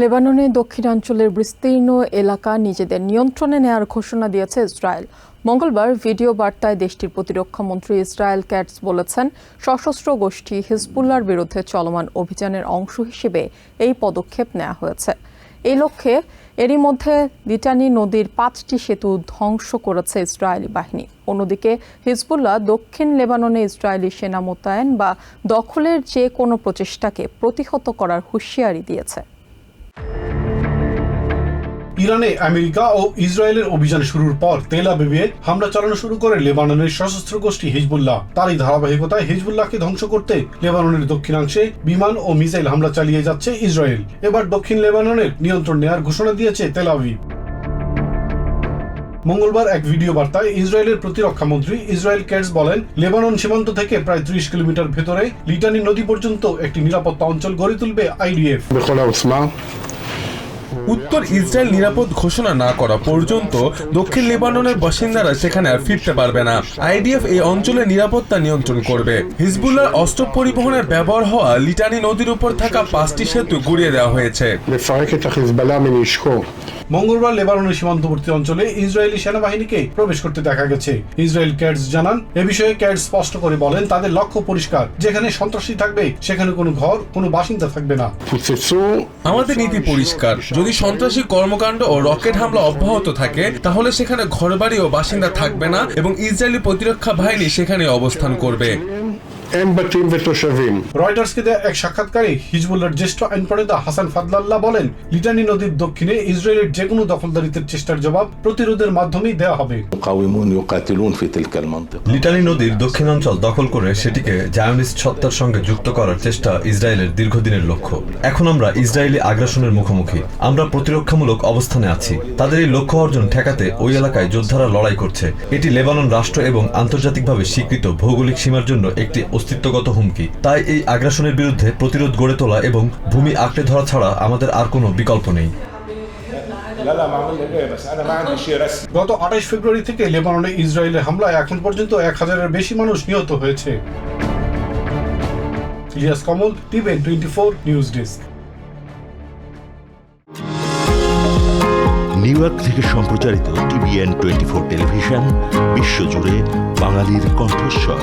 লেবাননে দক্ষিণাঞ্চলের বিস্তীর্ণ এলাকা নিজেদের নিয়ন্ত্রণে নেয়ার ঘোষণা দিয়েছে ইসরায়েল। মঙ্গলবার ভিডিও বার্তায় দেশটির প্রতিরক্ষা মন্ত্রী ইসরায়েল ক্যাটস বলেছেন, সশস্ত্র গোষ্ঠী হিজবুল্লাহর বিরুদ্ধে চলমান অভিযানের অংশ হিসেবে এই পদক্ষেপ নেওয়া হয়েছে। এই লক্ষ্যে এরই মধ্যে লিটানি নদীর 5টি সেতু ধ্বংস করেছে ইসরায়েলি বাহিনী। অন্যদিকে হিজবুল্লাহ দক্ষিণ লেবাননে ইসরায়েলি সেনা মোতায়েন বা দখলের যে কোনো প্রচেষ্টাকে প্রতিহত করার হুঁশিয়ারি দিয়েছে। ইরানে আমেরিকা ও ইসরায়েলের অভিযান শুরুর পর তেল আবিবে হামলা চালানো শুরু করে লেবাননের সশস্ত্র গোষ্ঠী হিজবুল্লাহ। তারই ধারাবাহিকতায় হিজবুল্লাহকে ধ্বংস করতে লেবাননের দক্ষিণাংশে বিমান ও মিসাইল হামলা চালিয়ে যাচ্ছে ইসরায়েল। এবার দক্ষিণ লেবাননের নিয়ন্ত্রণ নেয়ার ঘোষণা দিয়েছে তেল আবিব। মঙ্গলবার এক ভিডিও বার্তায় ইসরায়েলের প্রতিরক্ষা মন্ত্রী ইসরায়েল ক্যাটস বলেন, লেবানন সীমান্ত থেকে প্রায় 30 কিলোমিটার ভেতরে লিটানি নদী পর্যন্ত একটি নিরাপত্তা অঞ্চল গড়ে তুলবে আইডিএফ। উত্তর ইসরায়েল নিরাপদ ঘোষণা না করা পর্যন্ত দক্ষিণ লেবাননের বাসিন্দারা সেখানে আর ফিরতে পারবে না। আইডিএফ এই অঞ্চলে নিরাপত্তা নিয়ন্ত্রণ করবে। হিজবুল্লাহর অস্ত্র পরিবহনের ব্যবহার হওয়া লিটানি নদীর উপর থাকা 5টি সেতু গুড়িয়ে দেওয়া হয়েছে। মঙ্গলবার লেবাননের সীমান্তবর্তী অঞ্চলে ইসরায়েলি সেনাবাহিনীকে প্রবেশ করতে দেখা গেছে। ইসরায়েল ক্যাটস জানান, এ বিষয়ে ক্যাটস স্পষ্ট করে বলেন, তাদের লক্ষ্য পরিষ্কার, যেখানে সন্ত্রাসী থাকবে সেখানে কোনো ঘর, কোনো বাসিন্দা থাকবে না। আমাদের নীতি পরিষ্কার, যদি সন্ত্রাসী কর্মকাণ্ড ও রকেট হামলা অব্যাহত থাকে তাহলে সেখানে ঘরবাড়ি ও বাসিন্দা থাকবে না এবং ইসরায়েলি প্রতিরক্ষা বাহিনী সেখানে অবস্থান করবে। রয়টার্সকে দেয়া এক সাক্ষাৎকারে হিজবুল্লাহর জ্যেষ্ঠ আইন প্রণেতা হাসান ফাদলাল্লাহ বলেন, লিটানি নদীর দক্ষিণে ইসরায়েলের যে কোনো দখলদারিত্বের চেষ্টার জবাব প্রতিরোধের মাধ্যমেই দেওয়া হবে। লিটানি নদীর দক্ষিণাঞ্চল দখল করে সেটিকে জায়নিস্ট সত্তার সঙ্গে যুক্ত করার চেষ্টা ইসরায়েলের দীর্ঘদিনের লক্ষ্য। এখন আমরা ইসরায়েলি আগ্রাসনের মুখোমুখি। আমরা প্রতিরক্ষামূলক অবস্থানে আছি। তাদের এই লক্ষ্য অর্জন ঠেকাতে ওই এলাকায় যোদ্ধারা লড়াই করছে। এটি লেবানন রাষ্ট্র এবং আন্তর্জাতিকভাবে স্বীকৃত ভৌগোলিক সীমার জন্য একটি অস্তিত্বগত হুমকি। তাই এই আগ্রাসনের বিরুদ্ধে প্রতিরোধ গড়ে তোলা এবং ভূমি আঁকড়ে ধরা ছাড়া আমাদের আর কোনো বিকল্প নেই। গত 28 ফেব্রুয়ারি থেকে লেবাননে ইসরায়েলের হামলায় এখন পর্যন্ত 1000-এর বেশি মানুষ নিহত হয়েছে। Ilias Kamal, TVN 24 news desk. New York থেকে সম্প্রচারিত টিভিএন 24 টেলিভিশন বিশ্বজুড়ে বাঙালির কণ্ঠস্বর।